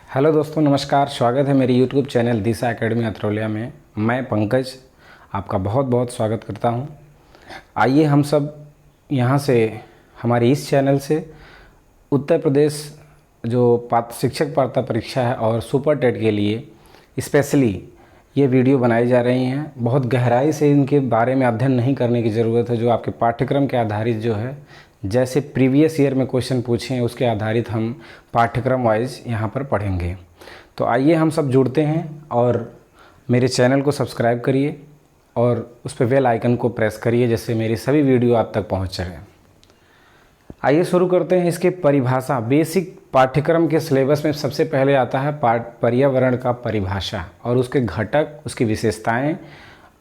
Hello दोस्तों, नमस्कार। स्वागत है मेरे यूट्यूब चैनल दिशा एकेडमी अथरौलिया में। मैं पंकज आपका बहुत बहुत स्वागत करता हूं। आइए हम सब यहां से हमारे इस चैनल से उत्तर प्रदेश जो शिक्षक पात्रता परीक्षा है और सुपर टेट के लिए स्पेशली ये वीडियो बनाई जा रही हैं। बहुत गहराई से इनके बारे में अध्ययन नहीं करने की ज़रूरत है। जो आपके पाठ्यक्रम के आधारित जो है, जैसे प्रीवियस ईयर में क्वेश्चन पूछे हैं उसके आधारित हम पाठ्यक्रम वाइज यहाँ पर पढ़ेंगे। तो आइए हम सब जुड़ते हैं और मेरे चैनल को सब्सक्राइब करिए और उस पर बेल आइकन को प्रेस करिए, जिससे मेरी सभी वीडियो आप तक पहुँच सकें। आइए शुरू करते हैं इसके परिभाषा। बेसिक पाठ्यक्रम के सिलेबस में सबसे पहले आता है पर्यावरण का परिभाषा और उसके घटक, उसकी विशेषताएं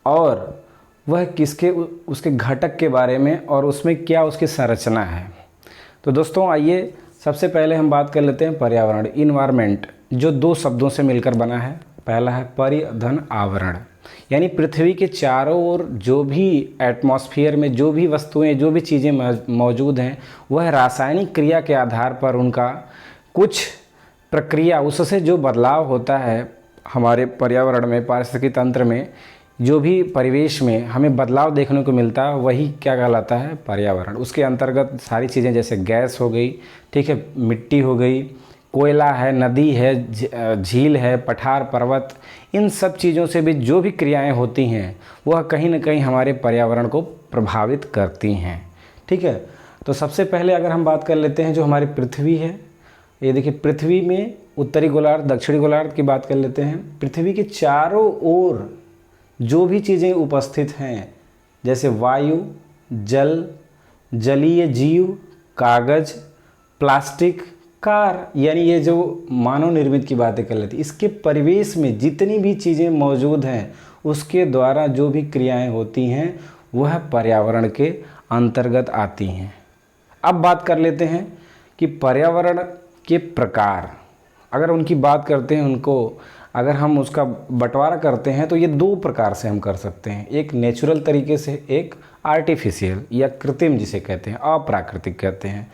और वह किसके उसके घटक के बारे में और उसमें क्या उसकी संरचना है। तो दोस्तों आइए सबसे पहले हम बात कर लेते हैं पर्यावरण, इन्वायरमेंट, जो दो शब्दों से मिलकर बना है। पहला है परिधन आवरण, यानी पृथ्वी के चारों ओर जो भी एटमॉस्फेयर में जो भी वस्तुएं, जो भी चीज़ें मौजूद हैं, वह रासायनिक क्रिया के आधार पर उनका कुछ प्रक्रिया, उससे जो बदलाव होता है हमारे पर्यावरण में, पारिस्थितिकी तंत्र में, जो भी परिवेश में हमें बदलाव देखने को मिलता है, वही क्या कहलाता है, पर्यावरण। उसके अंतर्गत सारी चीज़ें जैसे गैस हो गई, ठीक है, मिट्टी हो गई, कोयला है, नदी है, झील है, पठार, पर्वत, इन सब चीज़ों से भी जो भी क्रियाएं होती हैं वह कहीं ना कहीं हमारे पर्यावरण को प्रभावित करती हैं। ठीक है, तो सबसे पहले अगर हम बात कर लेते हैं जो हमारी पृथ्वी है, ये देखिए पृथ्वी में उत्तरी गोलार्ध, दक्षिणी गोलार्ध की बात कर लेते हैं। पृथ्वी के चारों ओर जो भी चीज़ें उपस्थित हैं, जैसे वायु, जल, जलीय जीव, कागज, प्लास्टिक, कार, यानी ये जो मानव निर्मित की बातें कर लेती, इसके परिवेश में जितनी भी चीज़ें मौजूद हैं उसके द्वारा जो भी क्रियाएं होती हैं वह पर्यावरण के अंतर्गत आती हैं। अब बात कर लेते हैं कि पर्यावरण के प्रकार, अगर उनकी बात करते हैं, उनको अगर हम उसका बंटवारा करते हैं तो ये दो प्रकार से हम कर सकते हैं। एक नेचुरल तरीके से, एक आर्टिफिशियल या कृत्रिम जिसे कहते हैं, अप्राकृतिक कहते हैं।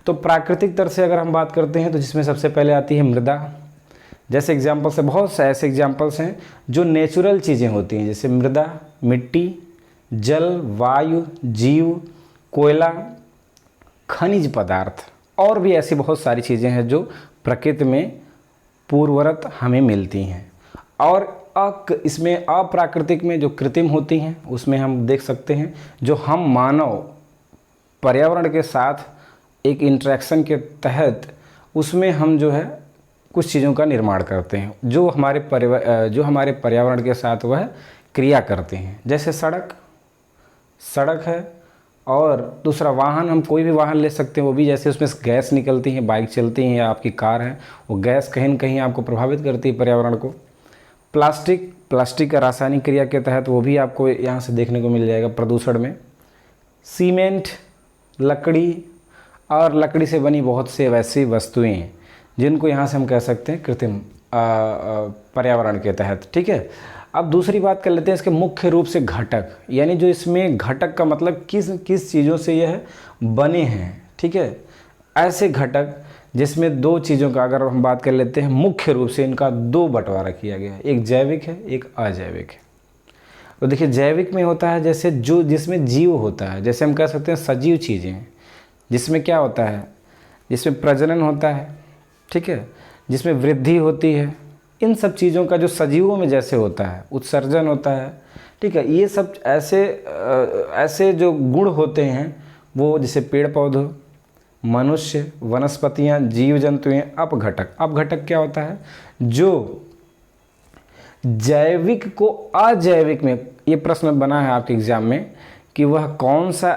तो प्राकृतिक तरह से अगर हम बात करते हैं तो जिसमें सबसे पहले आती है मृदा। जैसे एग्जाम्पल्स से बहुत से ऐसे एग्जाम्पल्स हैं जो नेचुरल चीज़ें होती हैं, जैसे मृदा, मिट्टी, जल, वायु, जीव, कोयला, खनिज पदार्थ और भी ऐसी बहुत सारी चीज़ें हैं जो प्रकृति में पूर्वरत हमें मिलती हैं। और इसमें अप्राकृतिक में जो कृत्रिम होती हैं उसमें हम देख सकते हैं जो हम मानव पर्यावरण के साथ एक इंटरेक्शन के तहत उसमें हम जो है कुछ चीज़ों का निर्माण करते हैं जो हमारे पर्यावरण के साथ वह क्रिया करते हैं। जैसे सड़क है और दूसरा वाहन, हम कोई भी वाहन ले सकते हैं, वो भी जैसे उसमें गैस निकलती है, बाइक चलती है या आपकी कार है, वो गैस कहीं न कहीं आपको प्रभावित करती है पर्यावरण को। प्लास्टिक का रासायनिक क्रिया के तहत वो भी आपको यहाँ से देखने को मिल जाएगा प्रदूषण में। सीमेंट, लकड़ी और लकड़ी से बनी बहुत से वैसी वस्तुएं जिनको यहाँ से हम कह सकते हैं कृत्रिम पर्यावरण के तहत। ठीक है, अब दूसरी बात कर लेते हैं इसके मुख्य रूप से घटक, यानी जो इसमें घटक का मतलब किस चीज़ों से यह बने हैं। ठीक है, ऐसे घटक जिसमें दो चीज़ों का अगर हम बात कर लेते हैं, मुख्य रूप से इनका दो बंटवारा किया गया है, एक जैविक है, एक अजैविक है। तो देखिए जैविक में होता है जैसे जो जिसमें जीव होता है, जैसे हम कह सकते हैं सजीव चीज़ें, जिसमें क्या होता है, जिसमें प्रजनन होता है, ठीक है, जिसमें वृद्धि होती है, इन सब चीज़ों का जो सजीवों में जैसे होता है, उत्सर्जन होता है। ठीक है, ये सब ऐसे जो गुण होते हैं वो जैसे पेड़ पौधे, मनुष्य, वनस्पतियाँ, जीव जंतुएँ। अपघटक क्या होता है, जो जैविक को अजैविक में, ये प्रश्न बना है आपके एग्जाम में कि वह कौन सा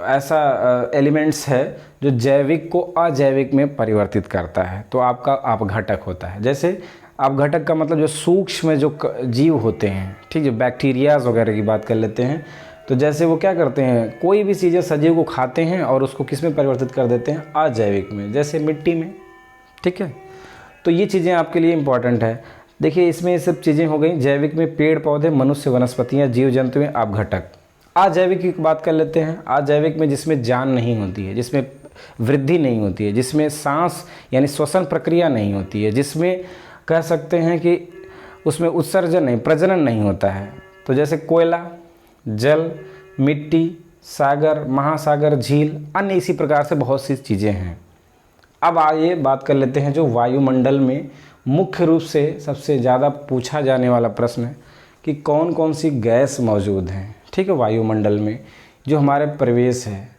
ऐसा एलिमेंट्स है जो जैविक को अजैविक में परिवर्तित करता है, तो आपका अपघटक होता है। जैसे अपघटक का मतलब जो सूक्ष्म जो जीव होते हैं, ठीक है, बैक्टीरियाज वगैरह की बात कर लेते हैं, तो जैसे वो क्या करते हैं, कोई भी चीज़ें सजीव को खाते हैं और उसको किस में परिवर्तित कर देते हैं, अजैविक में, जैसे मिट्टी में। ठीक है, तो ये चीज़ें आपके लिए इम्पॉर्टेंट है। देखिए इसमें ये सब चीज़ें हो गई जैविक में, पेड़ पौधे, मनुष्य, वनस्पतियाँ, जीव जंतु में अपघटक। अजैविक की बात कर लेते हैं। अजैविक में जिसमें जान नहीं होती है, जिसमें वृद्धि नहीं होती है, जिसमें सांस यानी श्वसन प्रक्रिया नहीं होती है, जिसमें कह सकते हैं कि उसमें उत्सर्जन नहीं, प्रजनन नहीं होता है। तो जैसे कोयला, जल, मिट्टी, सागर, महासागर, झील, अन्य इसी प्रकार से बहुत सी चीज़ें हैं। अब आइए बात कर लेते हैं जो वायुमंडल में मुख्य रूप से सबसे ज़्यादा पूछा जाने वाला प्रश्न है कि कौन कौन सी गैस मौजूद हैं। ठीक है, वायुमंडल में जो हमारे परिवेश है,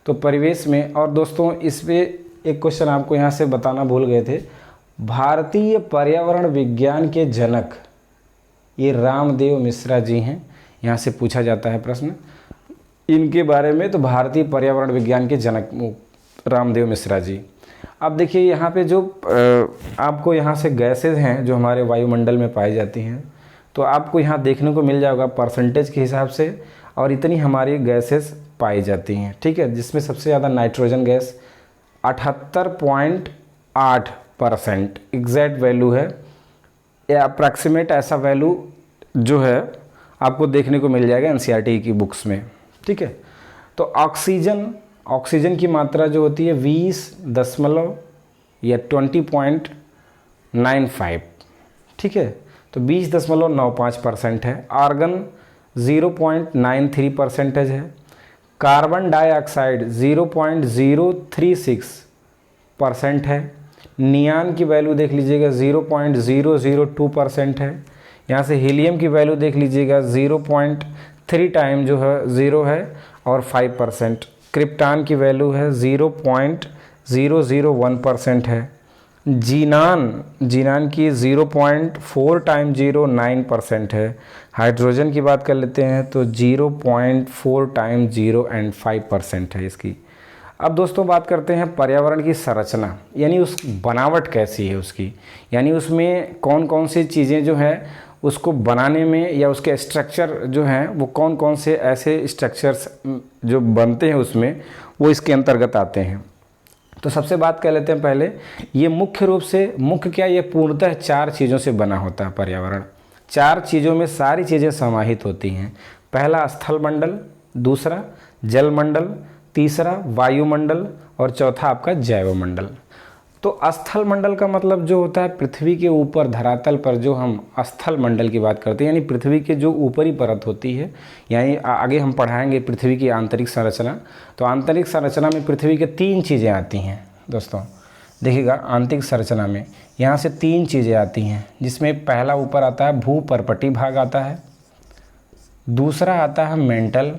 तो परिवेश में, और दोस्तों इस पे एक क्वेश्चन आपको यहाँ से बताना भूल गए थे, भारतीय पर्यावरण विज्ञान के जनक ये रामदेव मिश्रा जी हैं। यहाँ से पूछा जाता है प्रश्न इनके बारे में, तो भारतीय पर्यावरण विज्ञान के जनक रामदेव मिश्रा जी। अब देखिए यहाँ पे जो आपको यहाँ से गैसेज हैं जो हमारे वायुमंडल में पाई जाती हैं, तो आपको यहाँ देखने को मिल जाएगा परसेंटेज के हिसाब से, और इतनी हमारी गैसेज पाई जाती हैं। ठीक है, जिसमें सबसे ज़्यादा नाइट्रोजन गैस 78.8% एग्जैक्ट वैल्यू है, या अप्रॉक्सीमेट ऐसा वैल्यू जो है आपको देखने को मिल जाएगा एनसीईआरटी की बुक्स में। ठीक है, तो ऑक्सीजन की मात्रा जो होती है 20.95। ठीक है, तो 20.95% है। आर्गन 0.93% है। कार्बन डाइऑक्साइड 0.036% है। नियान की वैल्यू देख लीजिएगा 0.002% है। यहाँ से हीलियम की वैल्यू देख लीजिएगा 0.3 टाइम जो है 0 है और 5%। क्रिप्टान की वैल्यू है 0.001% है। जीनान की 0.4 टाइम 0.9% है। हाइड्रोजन की बात कर लेते हैं तो 0.4 टाइम 0.5% है इसकी। अब दोस्तों बात करते हैं पर्यावरण की संरचना, यानी उस बनावट कैसी है उसकी, यानी उसमें कौन कौन सी चीज़ें जो हैं उसको बनाने में, या उसके स्ट्रक्चर जो हैं वो कौन कौन से ऐसे स्ट्रक्चर्स जो बनते हैं उसमें, वो इसके अंतर्गत आते हैं। तो सबसे बात कर लेते हैं पहले, ये मुख्य रूप से ये पूर्णतः 4 चीज़ों से बना होता है पर्यावरण। 4 चीज़ों में सारी चीज़ें समाहित होती हैं। पहला स्थल मंडल, दूसरा जल मंडल, तीसरा वायुमंडल और चौथा आपका जैवमंडल। तो स्थल मंडल का मतलब जो होता है पृथ्वी के ऊपर धरातल पर जो हम स्थल मंडल की बात करते हैं, यानी पृथ्वी के जो ऊपरी परत होती है, यानी आगे हम पढ़ाएंगे पृथ्वी की आंतरिक संरचना। तो आंतरिक संरचना में पृथ्वी के 3 चीज़ें आती हैं दोस्तों। देखिएगा आंतरिक संरचना में यहाँ से 3 चीज़ें आती हैं, जिसमें पहला ऊपर आता है भूपर्पटी भाग आता है, दूसरा आता है मेंटल,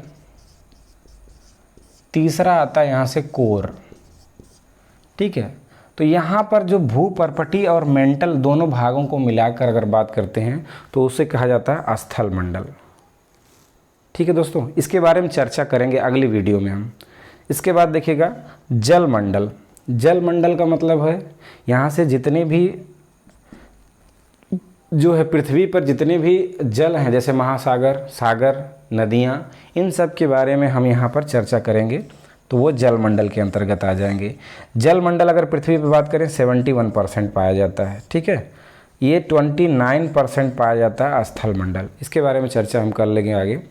तीसरा आता है यहाँ से कोर। ठीक है, तो यहाँ पर जो भूपर्पटी और मेंटल दोनों भागों को मिलाकर अगर बात करते हैं तो उसे कहा जाता है स्थल मंडल। ठीक है दोस्तों, इसके बारे में चर्चा करेंगे अगली वीडियो में हम। इसके बाद देखिएगा जल मंडल। जल मंडल का मतलब है यहाँ से जितने भी जो है पृथ्वी पर जितने भी जल हैं, जैसे महासागर, सागर, नदियाँ, इन सब के बारे में हम यहाँ पर चर्चा करेंगे, तो वो जल मंडल के अंतर्गत आ जाएंगे। जल मंडल अगर पृथ्वी पर बात करें 71% पाया जाता है। ठीक है, ये 29% पाया जाता है स्थल मंडल। इसके बारे में चर्चा हम कर लेंगे आगे।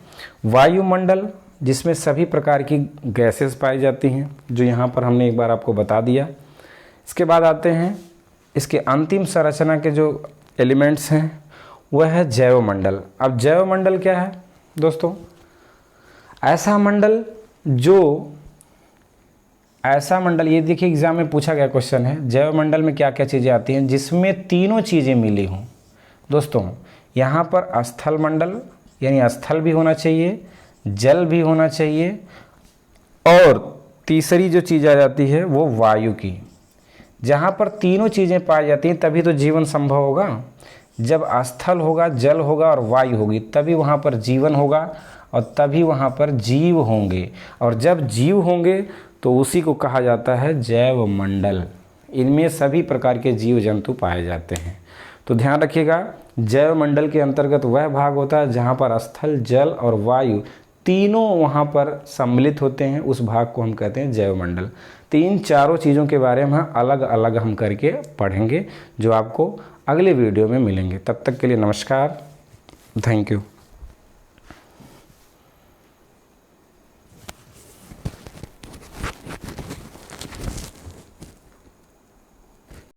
वायुमंडल, जिसमें सभी प्रकार की गैसेस पाई जाती हैं, जो यहाँ पर हमने एक बार आपको बता दिया। इसके बाद आते हैं इसके अंतिम संरचना के जो एलिमेंट्स हैं, वह है जैवमंडल। अब जैवमंडल क्या है दोस्तों? ऐसा मंडल, ये देखिए एग्जाम में पूछा गया क्वेश्चन है, जैवमंडल में क्या क्या चीज़ें आती हैं जिसमें तीनों चीज़ें मिली हों। दोस्तों यहाँ पर स्थल मंडल, यानी स्थल भी होना चाहिए, जल भी होना चाहिए, और तीसरी जो चीज़ आ जाती है वो वायु की। जहाँ पर तीनों चीज़ें पाई जाती हैं तभी तो जीवन संभव होगा। जब स्थल होगा, जल होगा और वायु होगी, तभी वहाँ पर जीवन होगा और तभी वहाँ पर जीव होंगे, और जब जीव होंगे तो उसी को कहा जाता है जैव मंडल। इनमें सभी प्रकार के जीव जंतु पाए जाते हैं। तो ध्यान रखिएगा, जैव मंडल के अंतर्गत वह भाग होता है जहाँ पर स्थल, जल और वायु तीनों वहाँ पर सम्मिलित होते हैं, उस भाग को हम कहते हैं जैव मंडल। तो इन चारों चीज़ों के बारे में अलग अलग हम करके पढ़ेंगे, जो आपको अगले वीडियो में मिलेंगे। तब तक के लिए नमस्कार, थैंक यू।